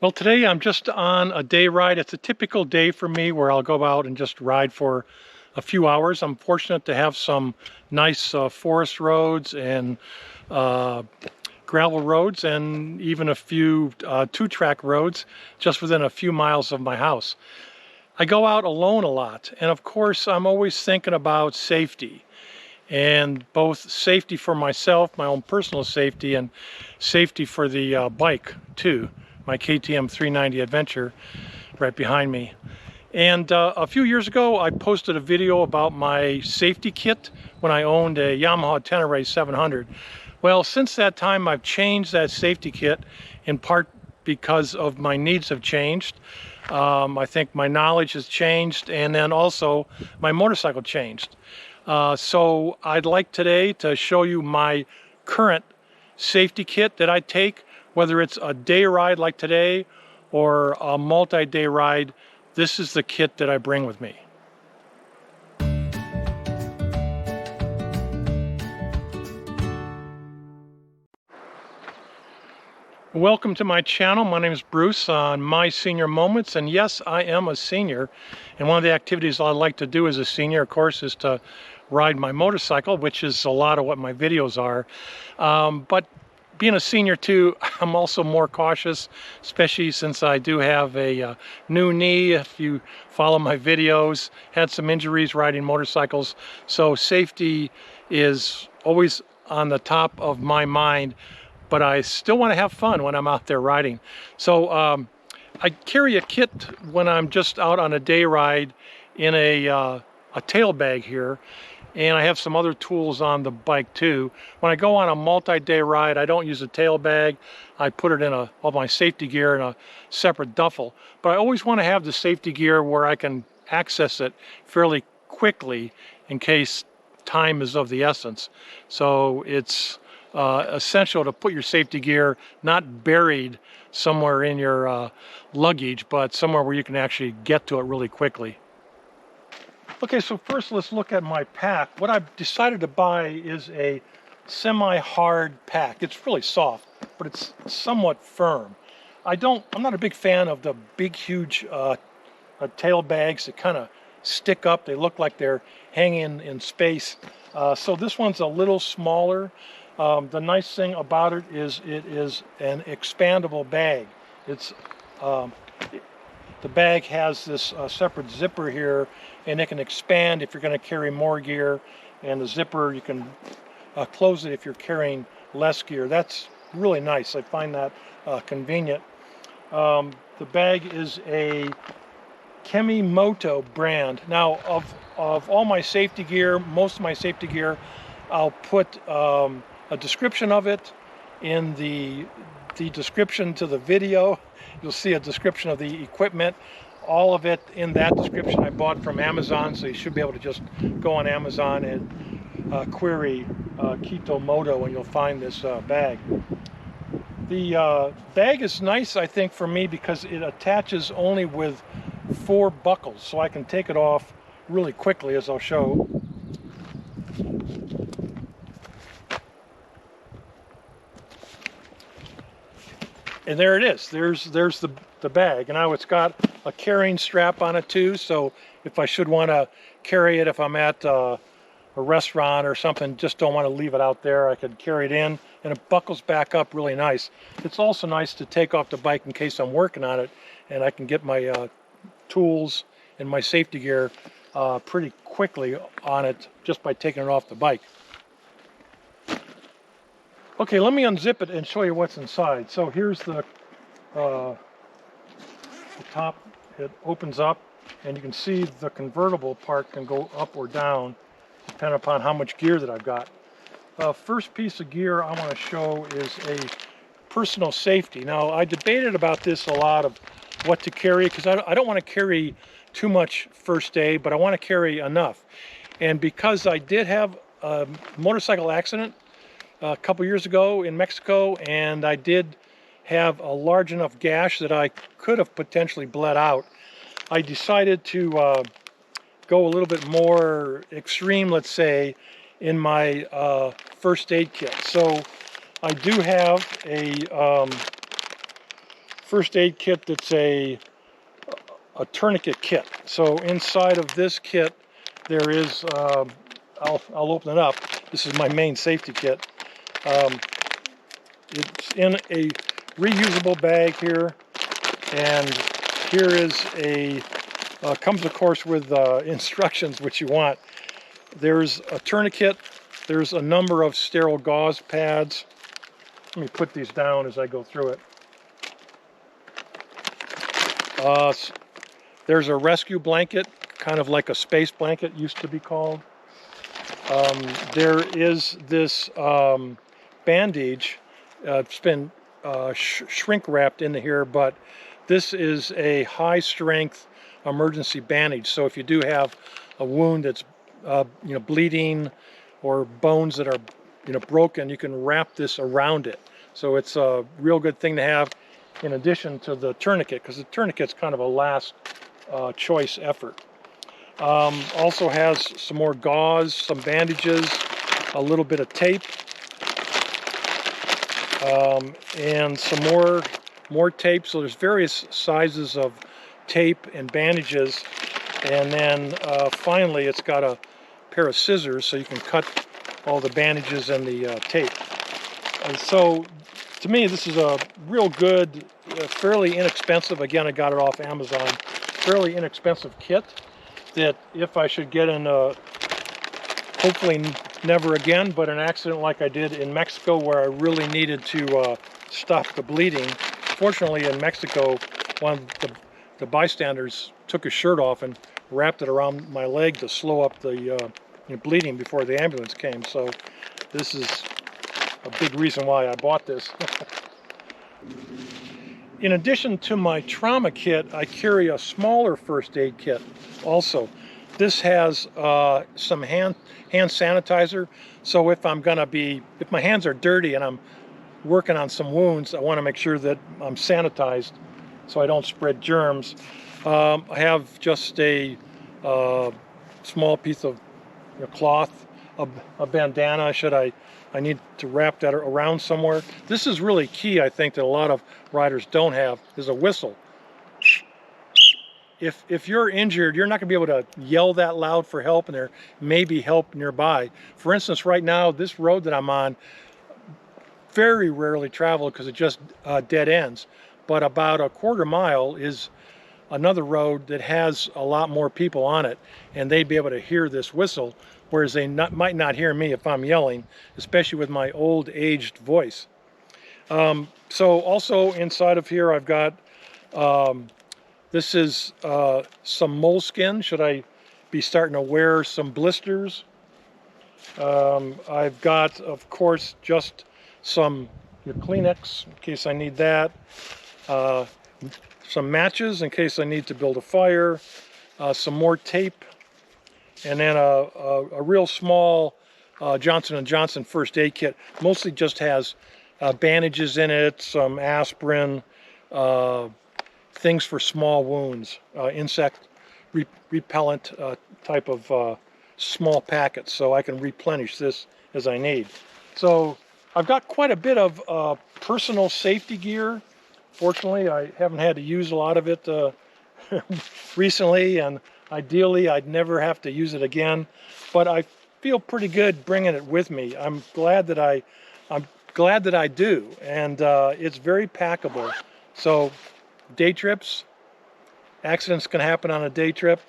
Well, today I'm just on a day ride. It's a typical day for me where I'll go out and just ride for a few hours. I'm fortunate to have some nice forest roads and gravel roads and even a few two-track roads just within a few miles of my house. I go out alone a lot, and of course I'm always thinking about safety, and both safety for myself, my own personal safety, and safety for the bike too. My KTM 390 Adventure right behind me. And a few years ago I posted a video about my safety kit when I owned a Yamaha Tenere 700. Well, since that time I've changed that safety kit, in part because of my needs have changed. I think my knowledge has changed, and then also my motorcycle changed. So I'd like today to show you my current safety kit that I take, whether it's a day ride like today or a multi-day ride. This is the kit that I bring with me. Welcome to my channel. My name is Bruce on My Senior Moments, and yes, I am a senior, and one of the activities I like to do as a senior, of course, is to ride my motorcycle, which is a lot of what my videos are. But being a senior too, I'm also more cautious, especially since I do have a new knee. If you follow my videos, had some injuries riding motorcycles, so safety is always on the top of my mind, but I still want to have fun when I'm out there riding. So I carry a kit when I'm just out on a day ride in a tailbag here, and I have some other tools on the bike too. When I go on a multi-day ride, I don't use a tail bag. I put it in all my safety gear in a separate duffel. But I always want to have the safety gear where I can access it fairly quickly in case time is of the essence. So it's essential to put your safety gear not buried somewhere in your luggage, but somewhere where you can actually get to it really quickly. Okay, so first let's look at my pack. What I've decided to buy is a semi-hard pack. It's really soft, but it's somewhat firm. I'm not a big fan of the big, huge tail bags that kind of stick up. They look like they're hanging in space. So this one's a little smaller. The nice thing about it is an expandable bag. The bag has this separate zipper here, and it can expand if you're going to carry more gear, and the zipper, you can close it if you're carrying less gear. That's really nice. I find that convenient. The bag is a KEMIMOTO brand. Now, of all my safety gear, most of my safety gear, I'll put a description of it in the description to the video. You'll see a description of the equipment. All of it in that description I bought from Amazon, so you should be able to just go on Amazon and query KEMIMOTO, and you'll find this bag. The bag is nice, I think, for me because it attaches only with 4 buckles, so I can take it off really quickly, as I'll show. And there it is. There's the bag. And now it's got a carrying strap on it too, so if I should want to carry it, if I'm at a restaurant or something, just don't want to leave it out there, I could carry it in, and it buckles back up really nice. It's also nice to take off the bike in case I'm working on it, and I can get my tools and my safety gear pretty quickly on it just by taking it off the bike. Okay, let me unzip it and show you what's inside. So here's the top. It opens up, and you can see the convertible part can go up or down depending upon how much gear that I've got. First piece of gear I want to show is a personal safety. Now, I debated about this a lot of what to carry, because I don't want to carry too much first aid, but I want to carry enough. And because I did have a motorcycle accident a couple years ago in Mexico, and I did have a large enough gash that I could have potentially bled out, I decided to go a little bit more extreme, let's say, in my first aid kit. So I do have a first aid kit that's a tourniquet kit. So inside of this kit there is, I'll open it up. This is my main safety kit. It's in a reusable bag here, and here is a, comes of course with instructions which you want. There's a tourniquet, there's a number of sterile gauze pads. Let me put these down as I go through it. There's a rescue blanket, kind of like a space blanket used to be called. There is this bandage. It's been shrink wrapped into here, but this is a high strength emergency bandage. So if you do have a wound that's bleeding, or bones that are broken, you can wrap this around it. So it's a real good thing to have in addition to the tourniquet, because the tourniquet's kind of a last choice effort. Also has some more gauze, some bandages, a little bit of tape, and some more tape. So there's various sizes of tape and bandages, and then finally it's got a pair of scissors so you can cut all the bandages and the tape. And so to me this is a real good, fairly inexpensive, again I got it off Amazon, fairly inexpensive kit that if I should get in hopefully never again, but an accident like I did in Mexico where I really needed to stop the bleeding. Fortunately in Mexico, one of the bystanders took his shirt off and wrapped it around my leg to slow up the bleeding before the ambulance came. So this is a big reason why I bought this. In addition to my trauma kit, I carry a smaller first aid kit also. This has some hand sanitizer. So if my hands are dirty and I'm working on some wounds, I want to make sure that I'm sanitized so I don't spread germs. I have just a small piece of cloth, a bandana, should I need to wrap that around somewhere. This is really key, I think, that a lot of riders don't have, is a whistle. If you're injured, you're not going to be able to yell that loud for help, and there may be help nearby. For instance, right now, this road that I'm on, very rarely traveled because it just dead ends. But about a quarter mile is another road that has a lot more people on it, and they'd be able to hear this whistle, whereas they might not hear me if I'm yelling, especially with my old aged voice. So also inside of here I've got, this is some moleskin, should I be starting to wear some blisters. I've got, of course, just some Kleenex in case I need that. Some matches in case I need to build a fire, some more tape, and then a real small Johnson & Johnson first aid kit. Mostly just has bandages in it, some aspirin, things for small wounds, insect repellent type of small packets, so I can replenish this as I need. So I've got quite a bit of personal safety gear. Fortunately, I haven't had to use a lot of it recently, and ideally I'd never have to use it again, but I feel pretty good bringing it with me. I'm glad that I do, and it's very packable. So day trips, accidents can happen on a day trip,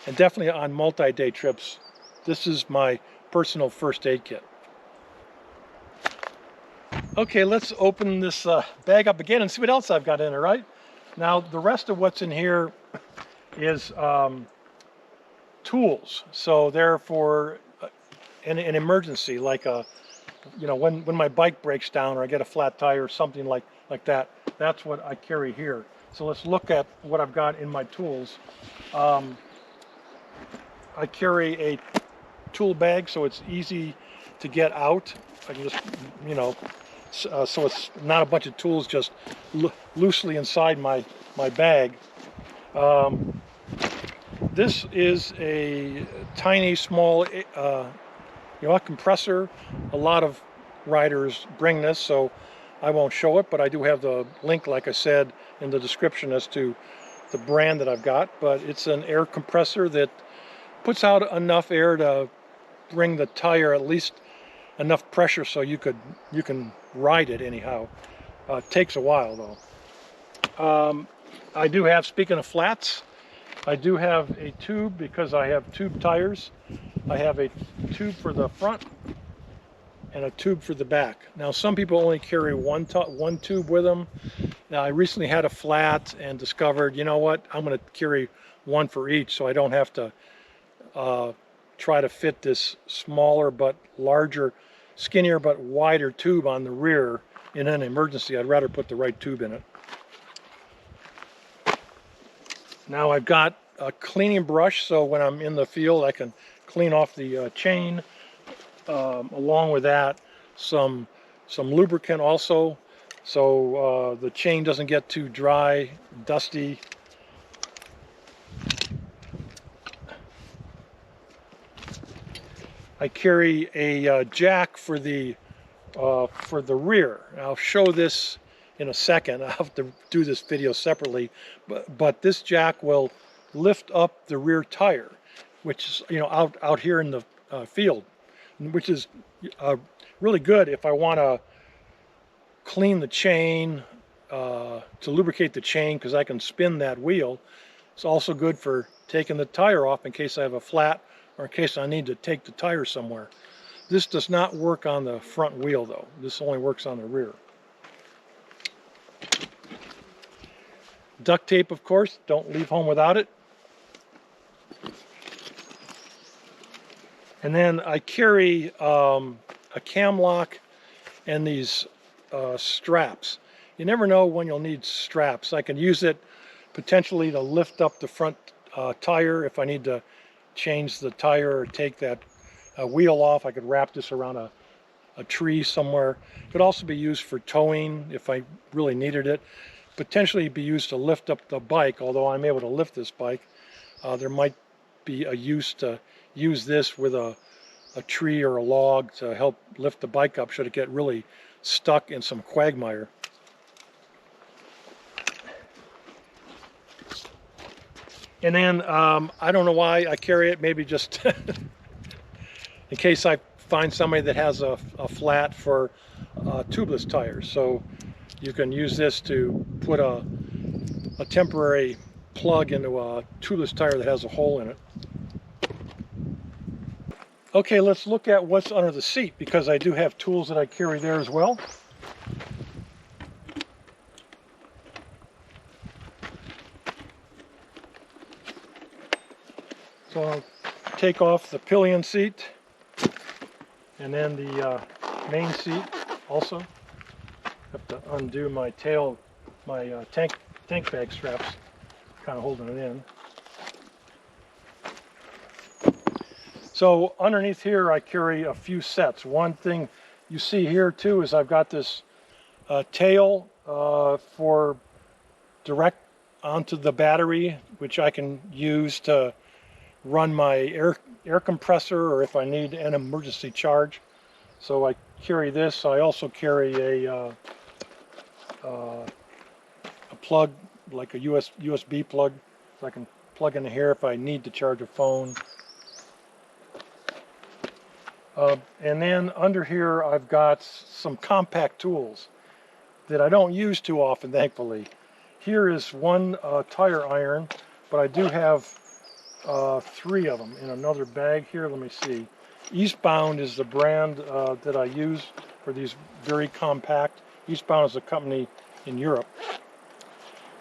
and definitely on multi-day trips. This is my personal first aid kit. Okay, let's open this bag up again and see what else I've got in it, right? Now, the rest of what's in here is tools. So they're for an emergency, like when my bike breaks down or I get a flat tire or something like that. That's what I carry here. So let's look at what I've got in my tools. I carry a tool bag, so it's easy to get out. I can just, so it's not a bunch of tools just loosely inside my bag. This is a tiny, small, compressor. A lot of riders bring this, so I won't show it, but I do have the link, like I said, in the description as to the brand that I've got. But it's an air compressor that puts out enough air to bring the tire at least enough pressure so you can ride it anyhow. It takes a while though. I do have, speaking of flats, I do have a tube because I have tube tires. I have a tube for the front and a tube for the back. Now some people only carry one tube with them. Now I recently had a flat and discovered, you know what, I'm going to carry one for each so I don't have to try to fit this smaller but larger, skinnier but wider tube on the rear in an emergency. I'd rather put the right tube in it. Now I've got a cleaning brush, so when I'm in the field I can clean off the chain. Along with that, some lubricant also, so the chain doesn't get too dry, dusty. I carry a jack for the rear. I'll show this in a second. I'll have to do this video separately, but this jack will lift up the rear tire, which is, you know, out here in the field, which is really good if I want to clean the chain, to lubricate the chain, because I can spin that wheel. It's also good for taking the tire off in case I have a flat or in case I need to take the tire somewhere. This does not work on the front wheel though. This only works on the rear. Duct tape, of course, don't leave home without it. And then I carry a cam lock and these straps. You never know when you'll need straps. I can use it potentially to lift up the front tire if I need to change the tire or take that wheel off. I could wrap this around a tree somewhere. It could also be used for towing if I really needed it. Potentially be used to lift up the bike, although I'm able to lift this bike. There might be a use to use this with a tree or a log to help lift the bike up should it get really stuck in some quagmire. And then I don't know why I carry it, maybe just in case I find somebody that has a flat for tubeless tires. So you can use this to put a temporary plug into a tubeless tire that has a hole in it. Okay, let's look at what's under the seat, because I do have tools that I carry there as well. So I'll take off the pillion seat and then the main seat also. Have to undo my tank bag straps, kind of holding it in. So underneath here I carry a few sets. One thing you see here too is I've got this tail for direct onto the battery, which I can use to run my air compressor or if I need an emergency charge. So I carry this. I also carry a plug, like a USB plug, so I can plug into here if I need to charge a phone. And then under here I've got some compact tools that I don't use too often, thankfully. Here is one tire iron, but I do have 3 of them in another bag here. Let me see. Eastbound is the brand that I use for these very compact. Eastbound is a company in Europe.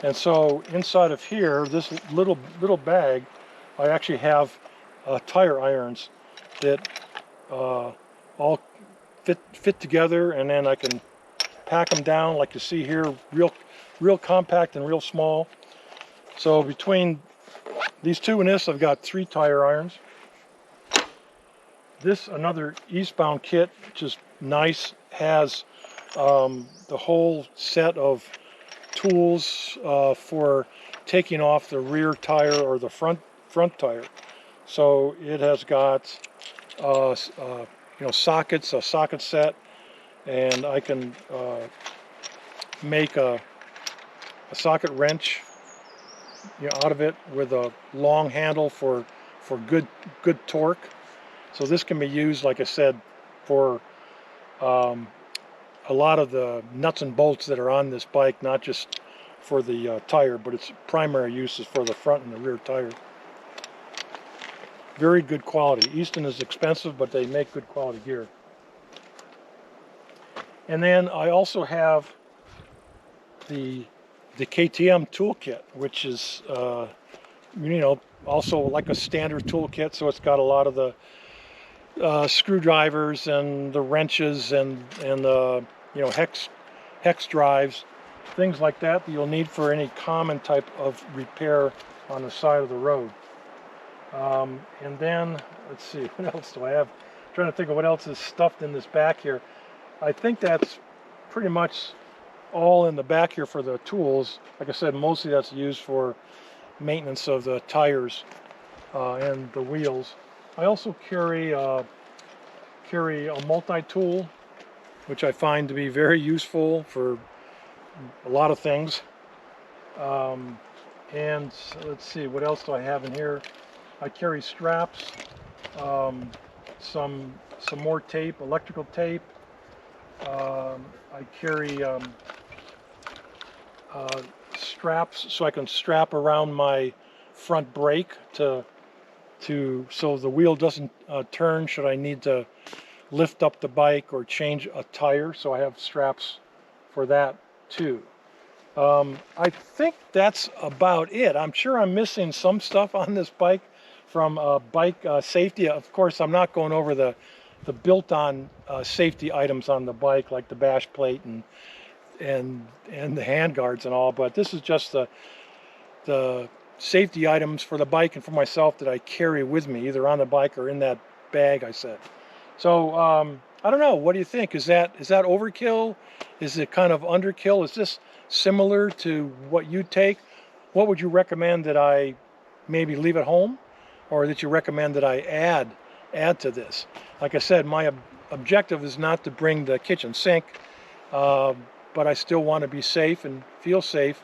And so inside of here, this little bag, I actually have tire irons that all fit together, and then I can pack them down like you see here, real compact and real small. So between these two and this, I've got 3 tire irons. This, another Eastbound kit, which is nice, has the whole set of tools for taking off the rear tire or the front tire. So it has got sockets, a socket set, and I can make a socket wrench, out of it with a long handle for good torque. So this can be used, like I said, for a lot of the nuts and bolts that are on this bike, not just for the tire, but its primary use is for the front and the rear tire. Very good quality. Easton is expensive, but they make good quality gear. And then I also have the KTM toolkit, which is also like a standard toolkit. So it's got a lot of the screwdrivers and the wrenches and the hex drives, things like that you'll need for any common type of repair on the side of the road. And then let's see, what else do I have? I'm trying to think of what else is stuffed in this back here. I think that's pretty much all in the back here for the tools. Like I said, mostly that's used for maintenance of the tires and the wheels. I also carry a multi-tool, which I find to be very useful for a lot of things. And let's see, what else do I have in here? I carry straps, some more tape, electrical tape. I carry straps so I can strap around my front brake so the wheel doesn't turn should I need to lift up the bike or change a tire. So I have straps for that too. I think that's about it. I'm sure I'm missing some stuff on this bike from bike safety. Of course, I'm not going over the built-on safety items on the bike, like the bash plate and the hand guards and all, but this is just the safety items for the bike and for myself that I carry with me, either on the bike or in that bag I said. So I don't know, what do you think? Is that overkill? Is it kind of underkill? Is this similar to what you take? What would you recommend that I maybe leave at home, or that you recommend that I add to this? Like I said, my objective is not to bring the kitchen sink, but I still want to be safe and feel safe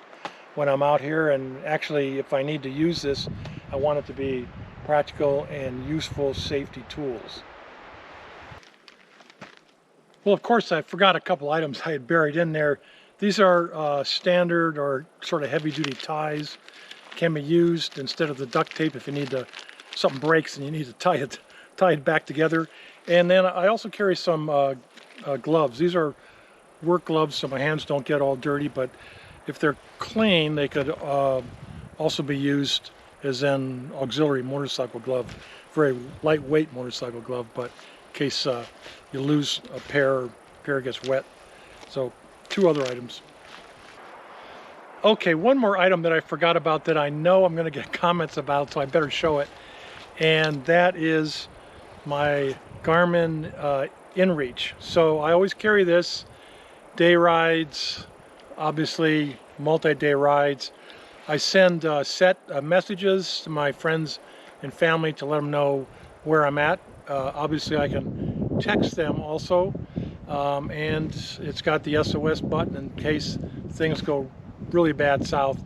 when I'm out here. And actually, if I need to use this, I want it to be practical and useful safety tools. Well, of course, I forgot a couple items I had buried in there. These are standard or sort of heavy-duty ties. Can be used instead of the duct tape if you need to, something breaks and you need to tie it back together. And then I also carry some gloves. These are work gloves, so my hands don't get all dirty, but if they're clean, they could also be used as an auxiliary motorcycle glove. Very lightweight motorcycle glove, but in case you lose a pair gets wet. So 2 other items. Okay, one more item that I forgot about that I know I'm going to get comments about, so I better show it. And that is my Garmin InReach. So I always carry this, day rides, obviously multi-day rides. I send set messages to my friends and family to let them know where I'm at. Obviously I can text them also, and it's got the SOS button in case things go really bad south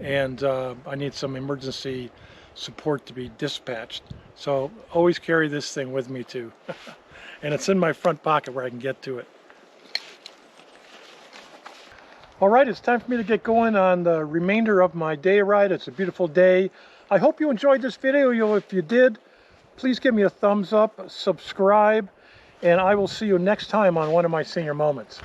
and I need some emergency support to be dispatched. So always carry this thing with me too. And it's in my front pocket where I can get to it. All right, it's time for me to get going on the remainder of my day ride. It's a beautiful day. I hope you enjoyed this video. If you did, please give me a thumbs up, subscribe, and I will see you next time on one of my senior moments.